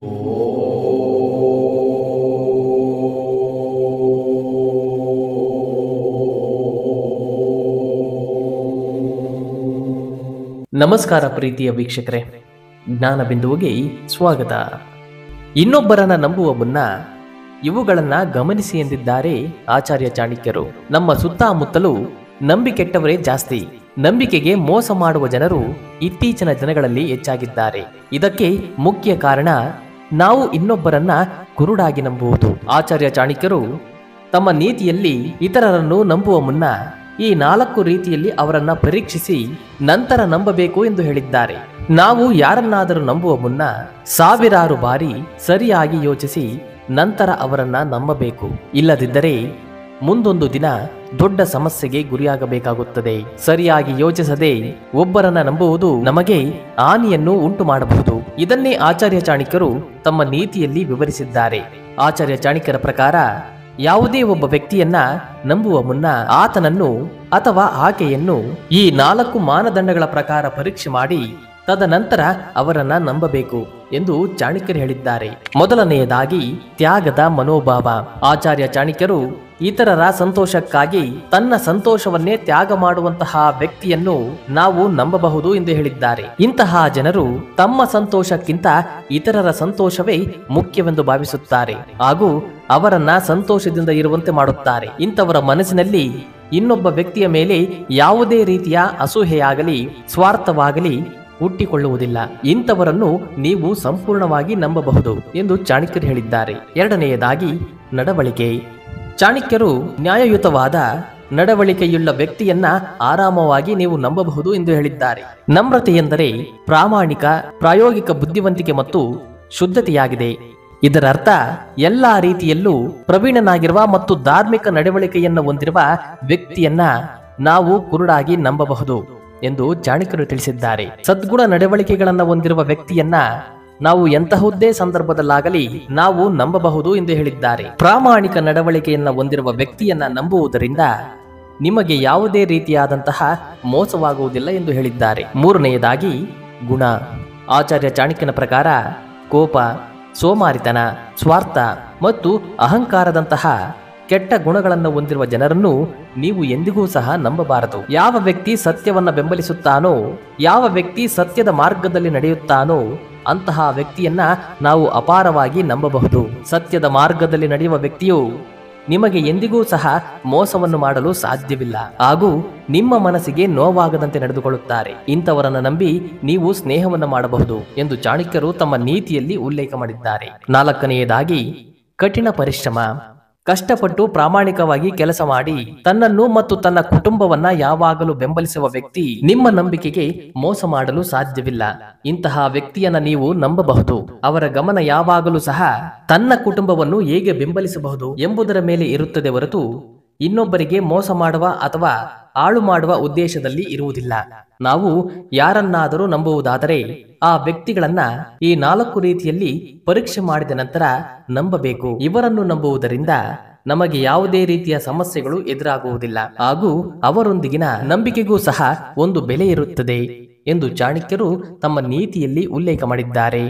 ನಮಸ್ಕಾರ ಪ್ರೀತಿಯ ವೀಕ್ಷಕರೇ, ಜ್ಞಾನ ಬಿಂದುವಿಗೆ ಸ್ವಾಗತ. ಇನ್ನೊಬ್ಬರನ್ನ ನಂಬುವ ಮುನ್ನ ಇವುಗಳನ್ನ ಗಮನಿಸಿ ಎಂದಿದ್ದಾರೆ ಆಚಾರ್ಯ ಚಾಣಕ್ಯರು. ನಮ್ಮ ಸುತ್ತಮುತ್ತಲೂ ನಂಬಿಕೆಟ್ಟವರೇ ಜಾಸ್ತಿ. ನಂಬಿಕೆಗೆ ಮೋಸ ಮಾಡುವ ಜನರು ಇತ್ತೀಚಿನ ದಿನಗಳಲ್ಲಿ ಹೆಚ್ಚಾಗಿದ್ದಾರೆ. ಇದಕ್ಕೆ ಮುಖ್ಯ ಕಾರಣ ನಾವು ಇನ್ನೊಬ್ಬರನ್ನ ಕುರುಡಾಗಿ ನಂಬುವುದು. ಆಚಾರ್ಯ ಚಾಣಕ್ಯರು ತಮ್ಮ ನೀತಿಯಲ್ಲಿ ಇತರರನ್ನು ನಂಬುವ ಮುನ್ನ ಈ 4 ರೀತಿಯಲ್ಲಿ ಅವರನ್ನ ಪರೀಕ್ಷಿಸಿ ನಂತರ ನಂಬಬೇಕು ಎಂದು ಹೇಳಿದ್ದಾರೆ. ನಾವು ಯಾರನ್ನಾದರೂ ನಂಬುವ ಮುನ್ನ ಸಾವಿರಾರು ಬಾರಿ ಸರಿಯಾಗಿ ಯೋಚಿಸಿ ನಂತರ ಅವರನ್ನ ನಂಬಬೇಕು. ಇಲ್ಲದಿದ್ದರೆ ಮುಂದೊಂದು ದಿನ ದೊಡ್ಡ ಸಮಸ್ಯೆಗೆ ಗುರಿಯಾಗಬೇಕಾಗುತ್ತದೆ. ಸರಿಯಾಗಿ ಯೋಚಿಸದೆ ಒಬ್ಬರನ್ನ ನಂಬುವುದು ನಮಗೆ ಹಾನಿಯನ್ನು ಉಂಟು ಮಾಡಬಹುದು. ಇದನ್ನೇ ಆಚಾರ್ಯ ಚಾಣಕ್ಯರು ತಮ್ಮ ನೀತಿಯಲ್ಲಿ ವಿವರಿಸಿದ್ದಾರೆ. ಆಚಾರ್ಯ ಚಾಣಕ್ಯರ ಪ್ರಕಾರ ಯಾವುದೇ ಒಬ್ಬ ವ್ಯಕ್ತಿಯನ್ನ ನಂಬುವ ಮುನ್ನ ಆತನನ್ನು ಅಥವಾ ಆಕೆಯನ್ನು ಈ 4 ಮಾನದಂಡಗಳ ಪ್ರಕಾರ ಪರೀಕ್ಷೆ ಮಾಡಿ ತದನಂತರ ಅವರನ್ನ ನಂಬಬೇಕು ಎಂದು ಚಾಣಕ್ಯರು ಹೇಳಿದ್ದಾರೆ. ಮೊದಲನೆಯದಾಗಿ ತ್ಯಾಗದ ಮನೋಭಾವ. ಆಚಾರ್ಯ ಚಾಣಕ್ಯರು ಇತರರ ಸಂತೋಷಕ್ಕಾಗಿ ತನ್ನ ಸಂತೋಷವನ್ನೇ ತ್ಯಾಗ ಮಾಡುವಂತಹ ವ್ಯಕ್ತಿಯನ್ನು ನಾವು ನಂಬಬಹುದು ಎಂದು ಹೇಳಿದ್ದಾರೆ. ಇಂತಹ ಜನರು ತಮ್ಮ ಸಂತೋಷಕ್ಕಿಂತ ಇತರರ ಸಂತೋಷವೇ ಮುಖ್ಯವೆಂದು ಭಾವಿಸುತ್ತಾರೆ ಹಾಗೂ ಅವರನ್ನ ಸಂತೋಷದಿಂದ ಇರುವಂತೆ ಮಾಡುತ್ತಾರೆ. ಇಂಥವರ ಮನಸ್ಸಿನಲ್ಲಿ ಇನ್ನೊಬ್ಬ ವ್ಯಕ್ತಿಯ ಮೇಲೆ ಯಾವುದೇ ರೀತಿಯ ಅಸೂಹೆಯಾಗಲಿ ಸ್ವಾರ್ಥವಾಗಲಿ ಹುಟ್ಟಿಕೊಳ್ಳುವುದಿಲ್ಲ. ಇಂಥವರನ್ನು ನೀವು ಸಂಪೂರ್ಣವಾಗಿ ನಂಬಬಹುದು ಎಂದು ಚಾಣಕ್ಯರು ಹೇಳಿದ್ದಾರೆ. ಎರಡನೆಯದಾಗಿ ನಡವಳಿಕೆ. ಚಾಣಕ್ಯರು ನ್ಯಾಯಯುತವಾದ ನಡವಳಿಕೆಯುಳ್ಳ ವ್ಯಕ್ತಿಯನ್ನ ಆರಾಮವಾಗಿ ನೀವು ನಂಬಬಹುದು ಎಂದು ಹೇಳಿದ್ದಾರೆ. ನಮ್ರತೆ ಎಂದರೆ ಪ್ರಾಮಾಣಿಕ, ಪ್ರಾಯೋಗಿಕ ಬುದ್ಧಿವಂತಿಕೆ ಮತ್ತು ಶುದ್ಧತೆಯಾಗಿದೆ. ಇದರರ್ಥ ಎಲ್ಲಾ ರೀತಿಯಲ್ಲೂ ಪ್ರವೀಣನಾಗಿರುವ ಮತ್ತು ಧಾರ್ಮಿಕ ನಡವಳಿಕೆಯನ್ನು ಹೊಂದಿರುವ ವ್ಯಕ್ತಿಯನ್ನ ನಾವು ಕುರುಡಾಗಿ ನಂಬಬಹುದು ಎಂದು ಚಾಣಕ್ಯರು ತಿಳಿಸಿದ್ದಾರೆ. ಸದ್ಗುಣ ನಡವಳಿಕೆಗಳನ್ನು ಹೊಂದಿರುವ ವ್ಯಕ್ತಿಯನ್ನ ನಾವು ಎಂತಹುದೇ ಸಂದರ್ಭದಲ್ಲಾಗಲಿ ನಾವು ನಂಬಬಹುದು ಎಂದು ಹೇಳಿದ್ದಾರೆ. ಪ್ರಾಮಾಣಿಕ ನಡವಳಿಕೆಯನ್ನ ಹೊಂದಿರುವ ವ್ಯಕ್ತಿಯನ್ನ ನಂಬುವುದರಿಂದ ನಿಮಗೆ ಯಾವುದೇ ರೀತಿಯಾದಂತಹ ಮೋಸವಾಗುವುದಿಲ್ಲ ಎಂದು ಹೇಳಿದ್ದಾರೆ. ಮೂರನೆಯದಾಗಿ ಗುಣ. ಆಚಾರ್ಯ ಚಾಣಕ್ಯನ ಪ್ರಕಾರ ಕೋಪ, ಸೋಮಾರಿತನ, ಸ್ವಾರ್ಥ ಮತ್ತು ಅಹಂಕಾರದಂತಹ ಕೆಟ್ಟ ಗುಣಗಳನ್ನು ಹೊಂದಿರುವ ಜನರನ್ನು ನೀವು ಎಂದಿಗೂ ಸಹ ನಂಬಬಾರದು. ಯಾವ ವ್ಯಕ್ತಿ ಸತ್ಯವನ್ನ ಬೆಂಬಲಿಸುತ್ತಾನೋ, ಯಾವ ವ್ಯಕ್ತಿ ಸತ್ಯದ ಮಾರ್ಗದಲ್ಲಿ ನಡೆಯುತ್ತಾನೋ ಅಂತಹ ವ್ಯಕ್ತಿಯನ್ನ ನಾವು ಅಪಾರವಾಗಿ ನಂಬಬಹುದು. ಸತ್ಯದ ಮಾರ್ಗದಲ್ಲಿ ನಡೆಯುವ ವ್ಯಕ್ತಿಯು ನಿಮಗೆ ಎಂದಿಗೂ ಸಹ ಮೋಸವನ್ನು ಮಾಡಲು ಸಾಧ್ಯವಿಲ್ಲ ಹಾಗೂ ನಿಮ್ಮ ಮನಸ್ಸಿಗೆ ನೋವಾಗದಂತೆ ನಡೆದುಕೊಳ್ಳುತ್ತಾರೆ. ಇಂಥವರನ್ನ ನಂಬಿ ನೀವು ಸ್ನೇಹವನ್ನು ಮಾಡಬಹುದು ಎಂದು ಚಾಣಕ್ಯರು ತಮ್ಮ ನೀತಿಯಲ್ಲಿ ಉಲ್ಲೇಖ ಮಾಡಿದ್ದಾರೆ. ನಾಲ್ಕನೆಯದಾಗಿ ಕಠಿಣ ಪರಿಶ್ರಮ. ಕಷ್ಟಪಟ್ಟು ಪ್ರಾಮಾಣಿಕವಾಗಿ ಕೆಲಸ ಮಾಡಿ ತನ್ನನ್ನು ಮತ್ತು ತನ್ನ ಕುಟುಂಬವನ್ನ ಯಾವಾಗಲೂ ಬೆಂಬಲಿಸುವ ವ್ಯಕ್ತಿ ನಿಮ್ಮ ನಂಬಿಕೆಗೆ ಮೋಸ ಮಾಡಲು ಸಾಧ್ಯವಿಲ್ಲ. ಇಂತಹ ವ್ಯಕ್ತಿಯನ್ನ ನೀವು ನಂಬಬಹುದು. ಅವರ ಗಮನ ಯಾವಾಗಲೂ ಸಹ ತನ್ನ ಕುಟುಂಬವನ್ನು ಹೇಗೆ ಬೆಂಬಲಿಸಬಹುದು ಎಂಬುದರ ಮೇಲೆ ಇರುತ್ತದೆ ಹೊರತು ಇನ್ನೊಬ್ಬರಿಗೆ ಮೋಸ ಮಾಡುವ ಅಥವಾ ಹಾಳು ಮಾಡುವ ಉದ್ದೇಶದಲ್ಲಿ ಇರುವುದಿಲ್ಲ. ನಾವು ಯಾರನ್ನಾದರೂ ನಂಬುವುದಾದರೆ ಆ ವ್ಯಕ್ತಿಗಳನ್ನ ಈ 4 ರೀತಿಯಲ್ಲಿ ಪರೀಕ್ಷೆ ಮಾಡಿದ ನಂತರ ನಂಬಬೇಕು. ಇವರನ್ನು ನಂಬುವುದರಿಂದ ನಮಗೆ ಯಾವುದೇ ರೀತಿಯ ಸಮಸ್ಯೆಗಳು ಎದುರಾಗುವುದಿಲ್ಲ ಹಾಗೂ ಅವರೊಂದಿಗಿನ ನಂಬಿಕೆಗೂ ಸಹ ಒಂದು ಬೆಲೆ ಇರುತ್ತದೆ ಎಂದು ಚಾಣಕ್ಯರು ತಮ್ಮ ನೀತಿಯಲ್ಲಿ ಉಲ್ಲೇಖ ಮಾಡಿದ್ದಾರೆ.